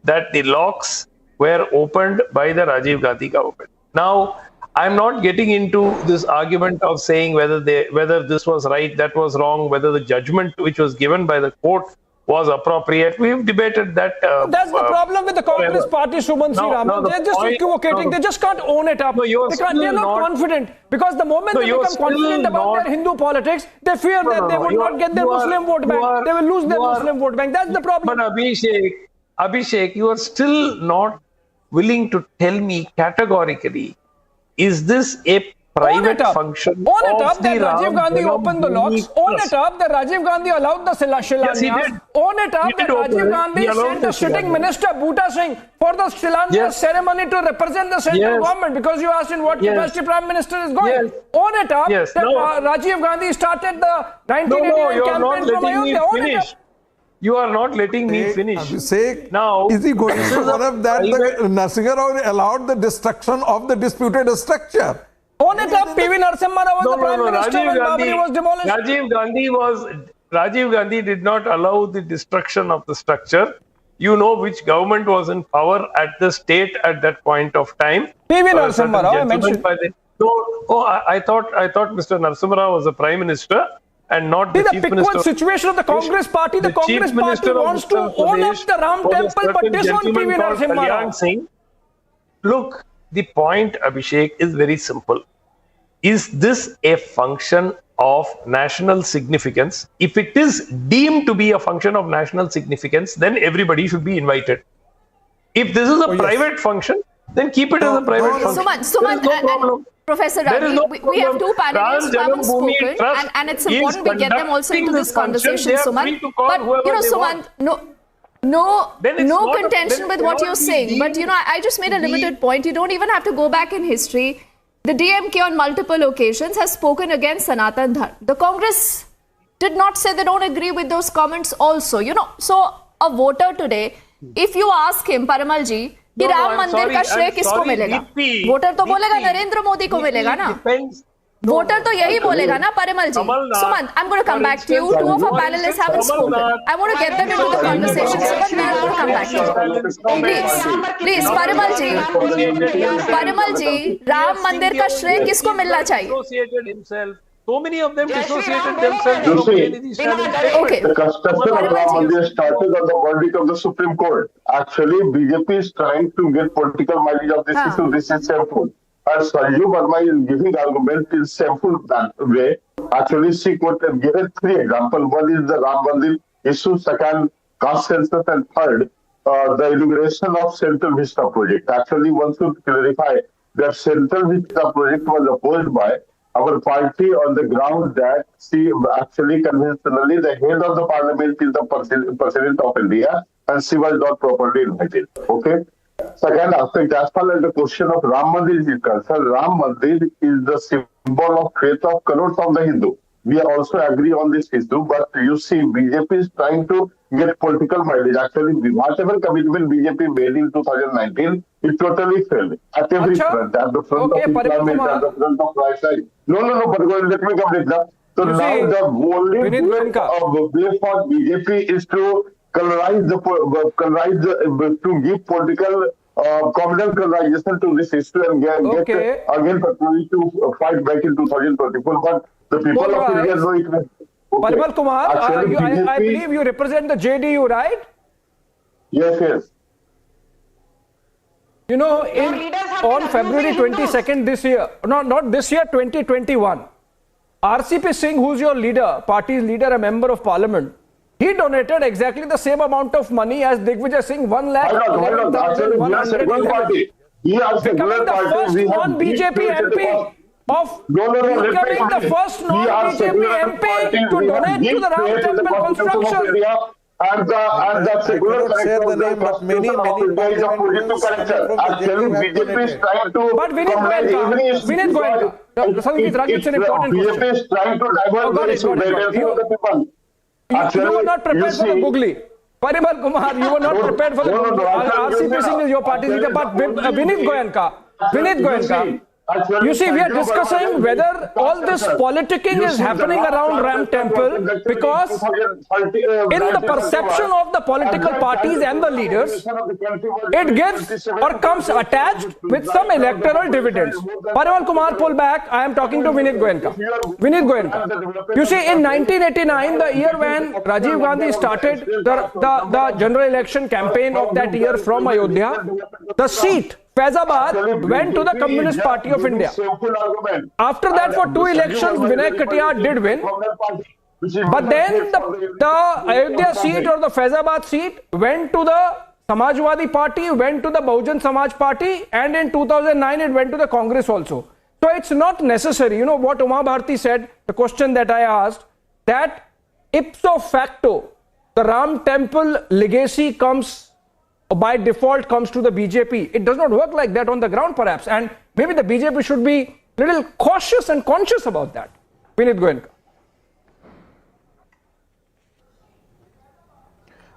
that the locks were opened by the Rajiv Gandhi government. Now, I'm not getting into this argument of saying whether this was right, that was wrong, whether the judgment which was given by the court was appropriate. We've debated that. That's the problem with the Congress party, Sumant Raman. They're just equivocating. They just can't own it up. They're not confident. Because the moment they become confident about their Hindu politics, they fear that they would not get their Muslim vote back. They will lose their Muslim vote bank. That's the problem. But Abhishek, you are still not willing to tell me categorically, is this a private function? Own it up that Rajiv Gandhi opened the locks. Own it up that Rajiv Gandhi allowed the Shilanyas. Own it up that Rajiv Gandhi sent the sitting minister Bhuta Singh for the Shilanyas ceremony to represent the central government, because you asked in what capacity Prime Minister is going. Own it up that Rajiv Gandhi started the 1988 campaign from Ayodhya. Own it up. You are not letting me finish. Now, is he going to one of that? Narasimha Rao allowed the destruction of the disputed structure. Own it up. PV Narasimha Rao was the Prime Minister when Babri was demolished. Rajiv Gandhi did not allow the destruction of the structure. You know which government was in power at the state at that point of time. PV Narasimha Rao, I mentioned. I thought Mr. Narasimha Rao was the Prime Minister and not the Chief Minister. The situation of the Congress party, the Congress party wants to own up the Ram temple, but disown PV Narasimha Rao. Look, the point, Abhishek, is very simple. is this a function of national significance? If it is deemed to be a function of national significance, then everybody should be invited. If this is a private function, then keep it as a private function. Suman, There is no problem. Professor There is Ravi, no we have two problem. panelists who haven't Janambhoomi spoken, Trust and it's is important we get them also into conducting this this function. conversation, They are Suman. free to call But whoever they Suman, Then it's no not a- contention then with it what cannot you're be saying. But deemed I just made a limited point. You don't even have to go back in history. The DMK on multiple occasions has spoken against Sanatan Dharma. The Congress did not say they don't agree with those comments also. So a voter today, if you ask him, Parimal ji, कि राम मंदिर का श्रेय किसको मिलेगा? Voter तो बोलेगा नरेंद्र मोदी को मिलेगा ना? वोटर तो यही बोलेगा ना, Parimal ji. Suman, I'm going to come back to you. Two of our panelists haven't spoken. I want to get them into the conversation. Suman, then I'm going to come back to you. Please, Parimal ji, Ram Mandir का श्रेय किसको मिलना चाहिए? So many of them dissociated themselves. You see, Okay. the construction of Ram Mandir started on the verdict of the Supreme Court. Actually, BJP is trying to get political mileage of this issue. This is shameful. As Sanju Verma is giving argument in shameful that way. Actually, she quoted given three examples. One is the Ram Mandir issue, second, caste census, and third, the inauguration of Central Vista project. Actually, one should clarify that Central Vista project was opposed by our party on the ground that she actually conventionally the head of the parliament is the president of India and she was not properly invited. Okay. Second aspect, as far as the question of Ram Mandir is concerned, Ram Mandir is the symbol of faith of crores of the Hindu. We also agree on this issue, but you see, BJP is trying to get political mileage. Actually, whatever commitment BJP made in 2019, it totally failed at every front, at the front of employment, at the front of right side. No, but let me complete that. So now the only way for BJP is to colorize to give political communal colorization to this issue and get again to fight back in 2024. But the people of India know it. Parimal Kumar, I believe you represent the JDU, right? Yes. On February 22nd this year, not this year, 2021, RCP Singh, who's your leader, party's leader, a member of parliament, he donated exactly the same amount of money as Digvijay Singh, 1,11,111. He has becoming the first non-BJP MP of becoming the first non-BJP MP to donate to the Ram Temple construction. And the secular share the name, but many BJP is trying to. But Vinit Goenka, BJP is trying to divert the issue of the people. You were not prepared for the googly. Parimal Kumar, you were not prepared for the googly. RCP Singh is your party leader, but Vinit Goenka. You see, we are discussing whether all this politicking is happening around Ram Temple because in the perception of the political parties and the leaders, it gives or comes attached with some electoral dividends. Parimal Kumar, pull back. I am talking to Vinit Goenka. You see, in 1989, the year when Rajiv Gandhi started the general election campaign of that year from Ayodhya, the seat Faizabad went to the Communist Party of India. After that, for two elections, Vinay Katiyar did win. But then the Ayodhya seat or the Faizabad seat went to the Samajwadi Party, went to the Bahujan Samaj Party, and in 2009 it went to the Congress also. So it's not necessary. You know what Uma Bharti said, the question that I asked, that ipso facto, the Ram Temple legacy comes by default comes to the BJP. It does not work like that on the ground perhaps, and maybe the BJP should be a little cautious and conscious about that. Vinit Goenka.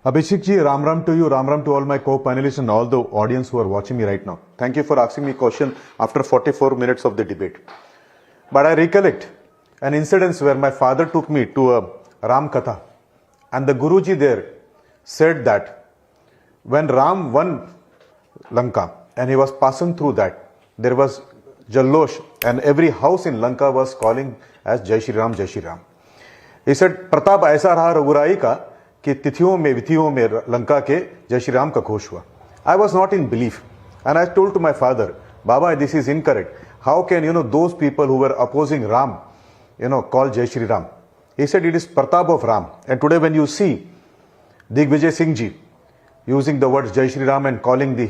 Abhishek ji, Ram to you, Ram to all my co-panelists and all the audience who are watching me right now. Thank you for asking me a question after 44 minutes of the debate. But I recollect an incident where my father took me to a Ram Katha, and the Guruji there said that when Ram won Lanka and he was passing through that, there was Jallosh and every house in Lanka was calling as Jai Shri Ram, Jai Shri Ram. He said, Pratap aisa raha Raghurai ka कि तिथियों में लंका के जय श्री राम का घोष हुआ. I was not in belief and I told to my father, Baba, this is incorrect. how can, those people who were opposing Ram, call Jai Shri Ram? He said it is Pratap of Ram. And today when you see Digvijay Singh ji using the words Jai Shri Ram and calling the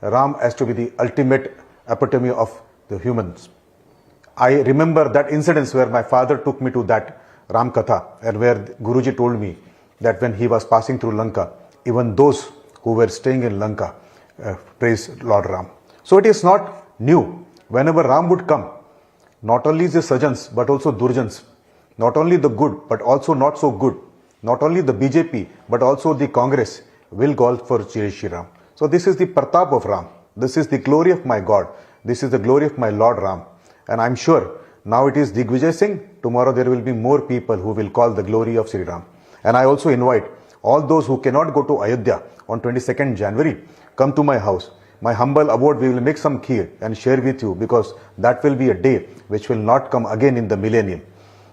Ram as to be the ultimate epitome of the humans. I remember that incidents where my father took me to that Ram Katha, and where Guruji told me that when he was passing through Lanka, even those who were staying in Lanka praised Lord Ram. So it is not new. Whenever Ram would come, not only the Sajans but also Durjans, not only the good but also not so good, not only the BJP but also the Congress will call for Jai Shri Ram. So this is the Pratap of Ram. This is the glory of my God. This is the glory of my Lord Ram. And I'm sure now it is Digvijay Singh. Tomorrow there will be more people who will call the glory of Sri Ram. And I also invite all those who cannot go to Ayodhya on 22nd January, come to my house. My humble abode, we will make some kheer and share with you, because that will be a day which will not come again in the millennium.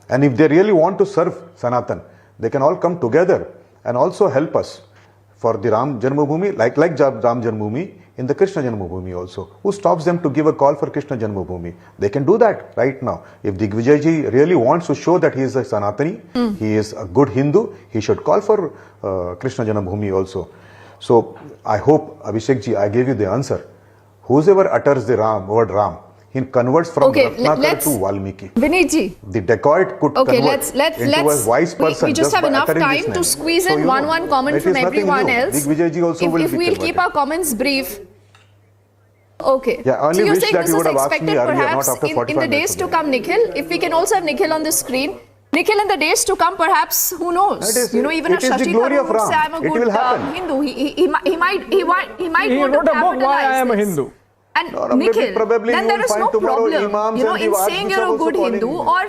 And if they really want to serve Sanatan, they can all come together and also help us for the Ram Janmabhoomi, like Ram Janmabhoomi, in the Krishna Janmabhoomi also. Who stops them to give a call for Krishna Janmabhoomi? They can do that right now. If Digvijay ji really wants to show that he is a Sanatani, he is a good Hindu, he should call for Krishna Janmabhoomi also. So I hope, Abhishek ji, I gave you the answer. Whosoever utters the word Ram, he converts from Ratnakar to Valmiki. Vineet ji. The dacoit could convert into a wise person. We just have enough time to squeeze in one comment from everyone else. Digvijay ji also will if be we'll converted. keep our comments brief. Okay. Yeah, So you're wish saying that this you is would have asked me expected earlier, perhaps not after in 45 the days minutes to of come, Nikhil? If we can also have Nikhil on the screen. Nikhil, in the days to come, perhaps, who knows? Even a Shashi Tharoor would say, I'm a good Hindu. He might He want wrote to a book, Why I Am a capitalize this. Hindu. And Nikhil, then there is no problem, in saying you're a good Hindu or...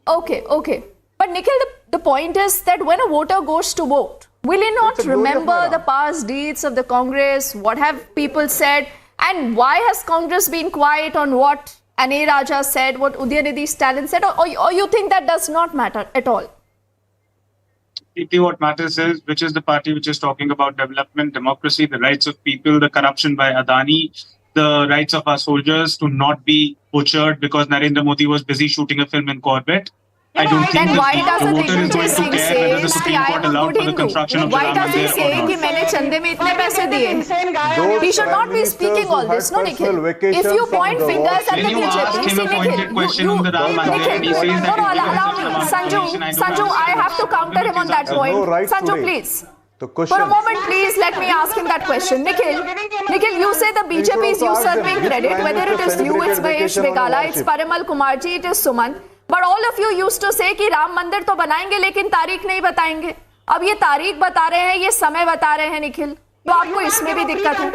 Okay. But Nikhil, the point is that when a voter goes to vote, will he not remember the past deeds of the Congress? What have people said? And why has Congress been quiet on what Ane Raja said, what Udayanithi Stalin said? Or you think that does not matter at all? What matters is which is the party which is talking about development, democracy, the rights of people, the corruption by Adani, the rights of our soldiers to not be butchered because Narendra Modi was busy shooting a film in Corvette. I don't think Then why the doesn't voter is going to care whether the Supreme Court allowed for the construction of the Why Ram does he Mandir say or कि not. मैंने चंदे में इतने पैसे दिए? He should not be speaking all this, no, Nikhil? If you point fingers at the When you ask BJP, him a pointed question on the Ram Mandir and he says that allow me, Sanju, I have to counter him on that point. Sanju, please. For a moment, please let me ask him that question. Nikhil, you say the BJP is usurping credit, whether it is you, it's Mahesh Begala, it's Parimal Kumarji, it is Sumant. But all of you used to say कि राम मंदिर तो बनाएंगे लेकिन तारीख नहीं बताएंगे. अब ये तारीख बता रहे हैं, ये समय बता रहे हैं निखिल. तो आपको इसमें भी दिक्कत है.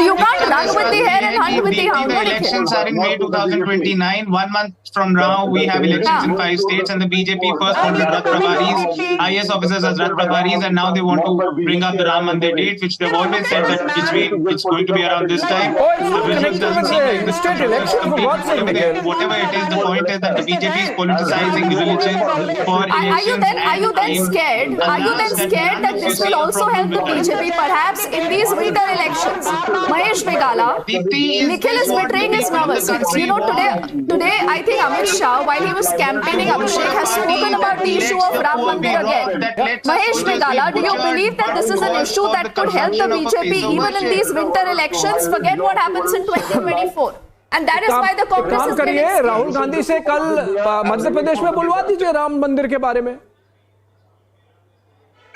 You can't run with the hare and hunt with the hound. The elections are in May 2029. 1 month from now, we have elections in 5 states, and the BJP first wanted Rath Prabharis, IS officers as Rath Prabharis, and now they want to bring up the Ram Mandir date, which they've always said that it's going to be around this time. The business doesn't seem like the state elections complete. Whatever it is, the point is that the BJP is politicizing religion for elections. Are you then scared? Are you then scared that this will also help the BJP? Perhaps in these winter elections, Mahesh Begala, Nikhil is betraying his nervousness. You know, today I think Amit Shah, while he was campaigning, Abhishek has spoken about the issue of Ram Mandir again. Mahesh Begala, do you believe that this is an issue that could help the BJP even in these winter elections? Forget what happens in 2024. And that is why the Congress is getting scared. Rahul Gandhi से कल मध्य प्रदेश में बुलवा दीजिए राम मंदिर के बारे में.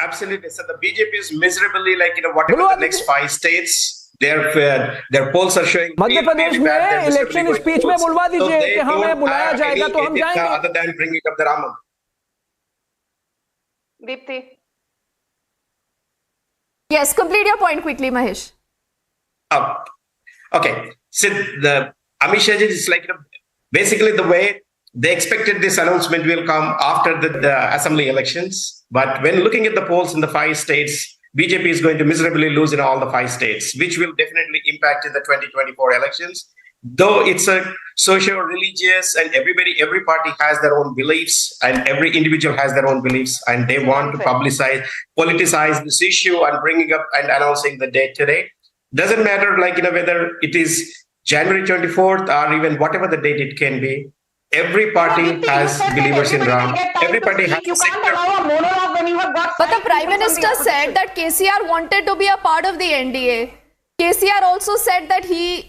Absolutely. So the BJP is miserably whatever the next 5 states, their polls are showing. Madhya Pradesh में इलेक्शन स्पीच में बुलवा दीजिए कि हमें बुलाया जाएगा तो हम जाएंगे. Other than bringing up the Ram. Deepti. Yes, complete your point quickly, Mahesh. Okay. So the Amit Shah is basically the way they expected this announcement will come after the assembly elections. But when looking at the polls in the 5 states, BJP is going to miserably lose in all the 5 states, which will definitely impact in the 2024 elections. Though it's a socio-religious and every party has their own beliefs and every individual has their own beliefs and they want to politicize this issue and bringing up and announcing the date today. Doesn't matter whether it is January 24th, or even whatever the date it can be, every party has believers in Ram. Every party has You can't allow a monologue when you have got. But the Prime Minister said that KCR wanted to be a part of the NDA. KCR also said that he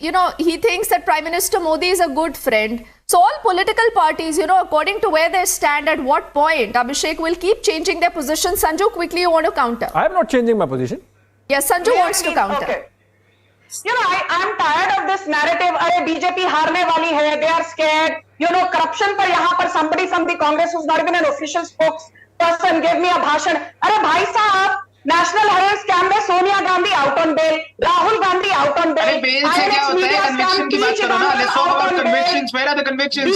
thinks that Prime Minister Modi is a good friend. So all political parties, according to where they stand, at what point, Abhishek, will keep changing their position. Sanju, quickly you want to counter. I am not changing my position. Yes, Sanju wants to counter. Okay. I'm tired of this narrative. Arey BJP हारने वाली है. They are scared. Corruption पर यहाँ पर somebody from the Congress who's not even an official spokesperson gave me a भाषण. अरे भाई साहब, National Herald scam में Sonia Gandhi out on bail, Rahul Gandhi out on bail. अरे bail से क्या होता है? Conviction की बात करो ना. Let's talk about convictions. Where are the convictions? You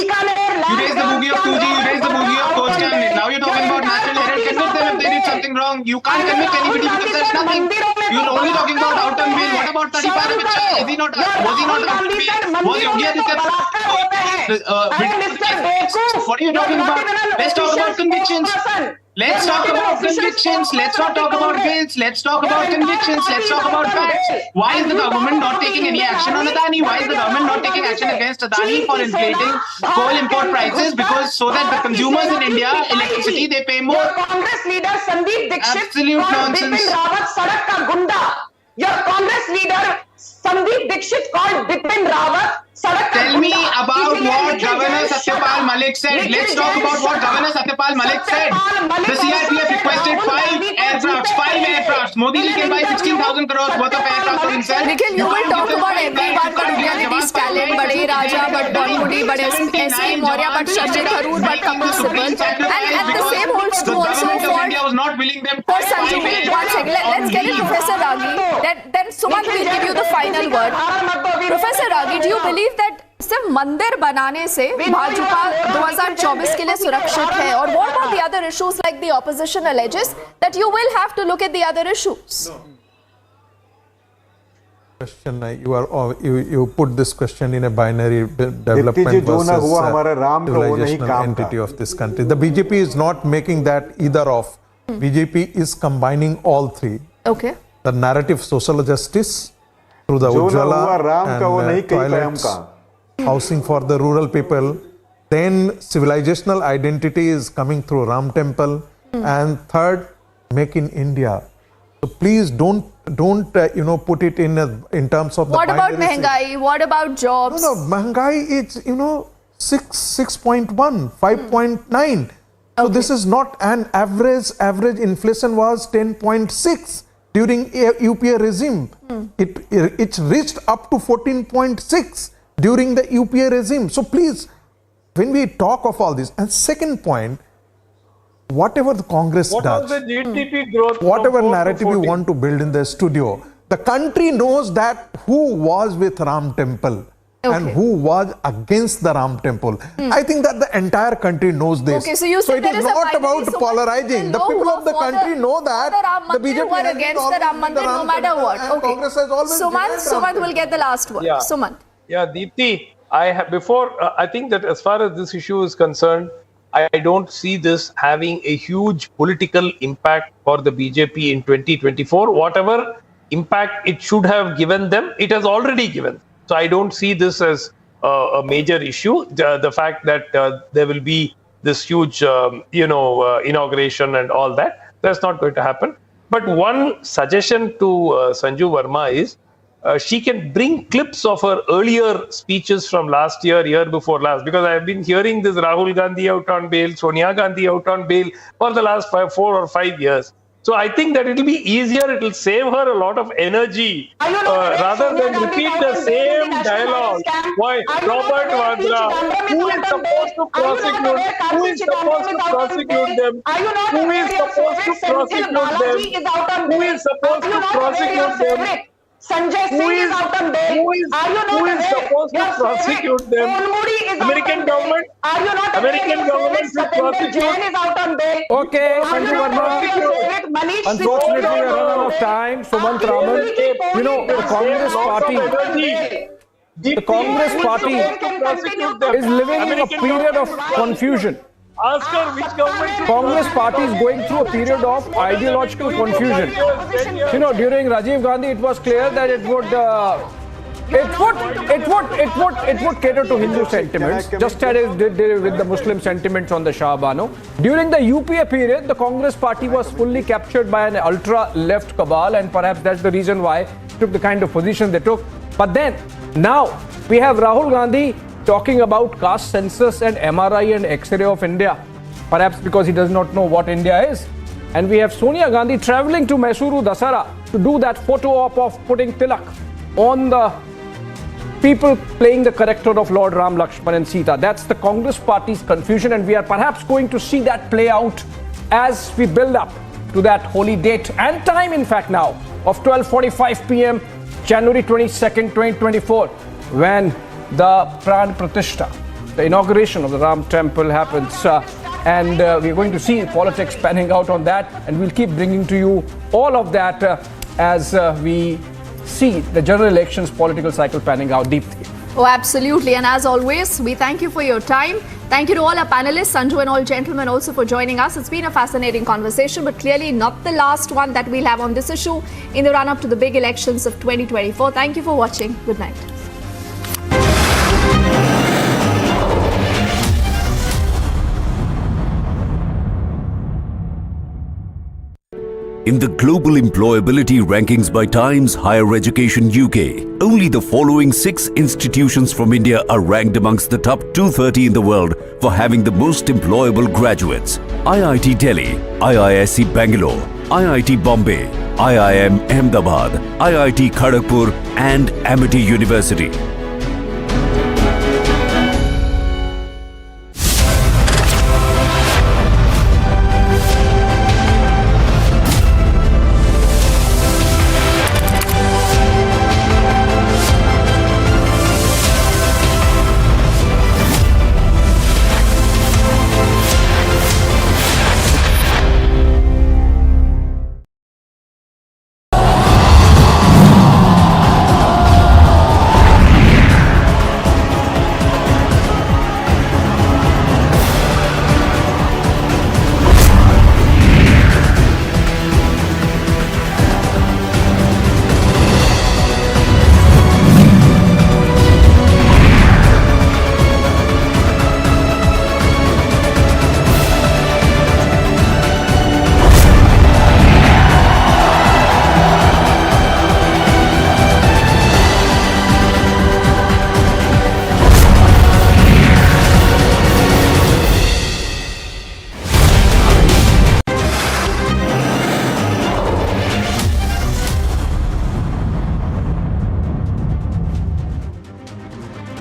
raised the boogie of 2G. You raised the boogie of Coach Cabinet. Now you're talking about National Herald. Convict them if they did something wrong. You can't convict anybody because there's nothing. You're only talking about out on bail. What about 35 Amichai? Was he not out on bail? Was Yogi Adityanath? What are you talking about? Let's talk about convictions. Let's talk about convictions. Let's not talk about bills. Let's talk about convictions. Let's talk about facts. Why is the government not taking any action on Adani? Why is the government not taking action against Adani for inflating coal import prices? Because so that the consumers in India, electricity, they pay more. Your Congress leader Sandeep Dixit Absolute nonsense. Bipin Rawat sadak ka gunda. Your Congress leader Sandeep Dixit called Bipin Rawat sadak ka gunda. Tell me about what Governor Satyapal Malik said. Let's talk about what Governor Satyapal Malik said. The CRPF requested 5 aircrafts. Modi ji can buy 16,000 crores worth of aircraft for himself. Nikhil, you will talk about everyone, but Udayanithi Stalin, Bade Raja, but Bonmudi, but S.K. Maurya, but Shashi Tharoor, but Kapil Sibal. And the same holds true also for Sanju. One second, let's get it, Professor Ragi. Then Sumant will give you the final word. Professor Ragi, do you believe that सिर्फ मंदिर बनाने से भाजपा 2024 के लिए सुरक्षित है? और what about the other issues like the opposition alleges that you will have to look at the other issues? Question, you put this question in a binary development versus civilizational entity of this country. The BJP is not making that either of. BJP is combining all three. Okay. The narrative social justice through the Ujjwala and toilets, housing for the rural people. Then civilizational identity is coming through Ram Temple. And third, Make in India. So please don't put it in terms of what about Mehengai? What about jobs? No, Mehengai is 6.1, 5.9. So this is not an average inflation was 10.6 during UPA regime. It reached up to 14.6 during the UPA regime. So please, when we talk of all this, and second point, whatever the Congress does, was the GDP growth whatever narrative you want to build in the studio, the country knows that who was with Ram Temple and who was against the Ram Temple. I think that the entire country knows this. Okay, so you said it is not about polarizing. The people of the country know that the BJP were against the Ram Mandir no matter what. Okay. Congress has always Sumant will get the last word. Yeah. Sumant. Yeah, Deepthi, I think that as far as this issue is concerned, I don't see this having a huge political impact for the BJP in 2024. Whatever impact it should have given them, it has already given. So I don't see this as a major issue. The fact that there will be this huge, inauguration and all that, that's not going to happen. But one suggestion to Sanju Verma is, she can bring clips of her earlier speeches from last year before last, because I have been hearing this Rahul Gandhi out on bail, Sonia Gandhi out on bail for the last 4 or 5 years. So I think that it will be easier, it will save her a lot of energy rather than repeat the same dialogue. Why? Robert Vadra, who is supposed to prosecute them? Who is supposed to prosecute them? Who is supposed to prosecute them? Who is supposed to prosecute them? Sanjay Singh is out on bail. Who is supposed to prosecute them? American government? Are you not American government should prosecute. Jain is out on bail. Okay, Sanju Verma. Unfortunately, we are running out of time. Sumant Raman, the Congress party is living in a period of confusion. Ask her which government. Congress party is going through a period of ideological confusion. During Rajiv Gandhi, it was clear that it would It would cater to Hindu sentiments, just as it did with the Muslim sentiments on the Shah Bano. During the UPA period, the Congress party was fully captured by an ultra-left cabal, and perhaps that's the reason why it took the kind of position they took. But then, now, we have Rahul Gandhi talking about caste census and MRI and X-ray of India, perhaps because he does not know what India is. And we have Sonia Gandhi traveling to Mysuru Dasara to do that photo op of putting tilak on the people playing the character of Lord Ram, Lakshman and Sita. That's the Congress party's confusion, and we are perhaps going to see that play out as we build up to that holy date and time, in fact, now of 12:45 p.m. January 22nd, 2024, when the Pran Pratishtha, the inauguration of the Ram temple happens. And we're going to see politics panning out on that, and we'll keep bringing to you all of that as we see the general elections political cycle panning out. Deepthi. Oh, absolutely. And as always, we thank you for your time. Thank you to all our panelists, Sanju and all gentlemen also for joining us. It's been a fascinating conversation, but clearly not the last one that we'll have on this issue in the run-up to the big elections of 2024. Thank you for watching. Good night. In the global employability rankings by Times Higher Education UK, only the following 6 institutions from India are ranked amongst the top 230 in the world for having the most employable graduates: IIT Delhi, IISc Bangalore, IIT Bombay, IIM Ahmedabad, IIT Kharagpur and Amity University.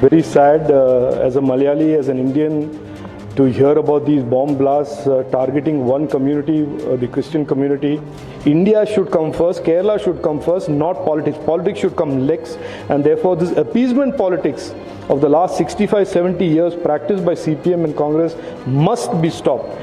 Very sad as a Malayali, as an Indian, to hear about these bomb blasts targeting one community, the Christian community. India should come first, Kerala should come first, not politics. Politics should come next, and therefore this appeasement politics of the last 65-70 years practiced by CPM and Congress must be stopped.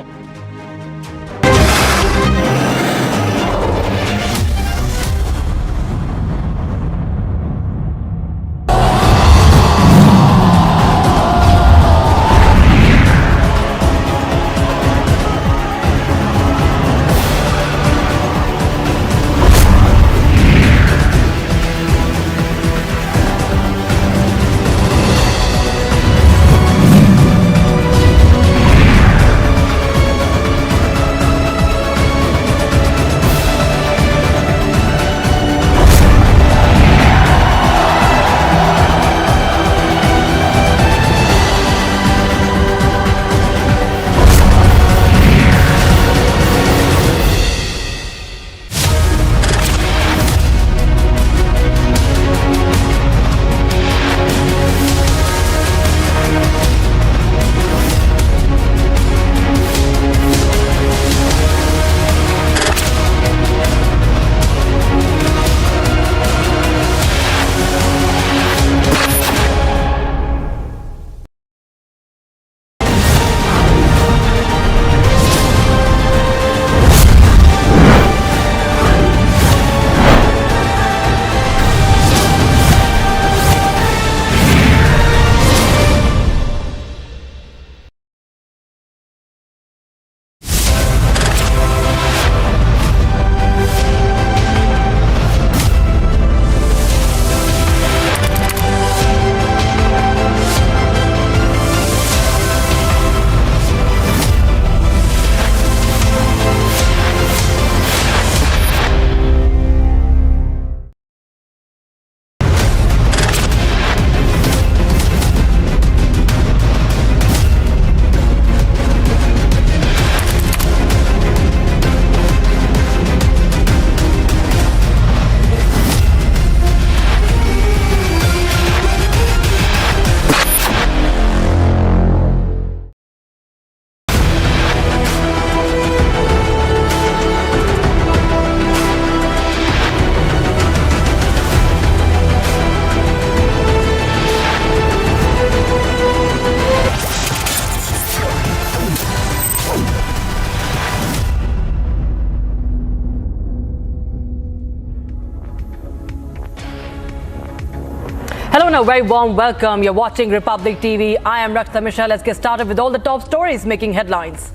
Hello and a very warm welcome. You're watching Republic TV. I am Rakta Mishra. Let's get started with all the top stories making headlines.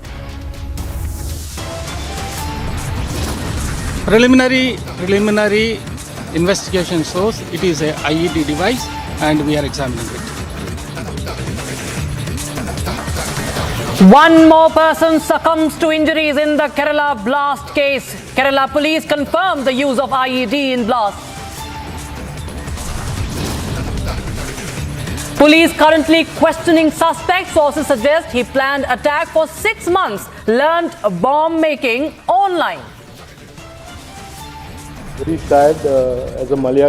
Preliminary investigation shows it is a IED device and we are examining it. One more person succumbs to injuries in the Kerala blast case. Kerala police confirmed the use of IED in blast. Police currently questioning suspect. Sources suggest he planned attack for 6 months, learned bomb making online. Very sad as a Malayali.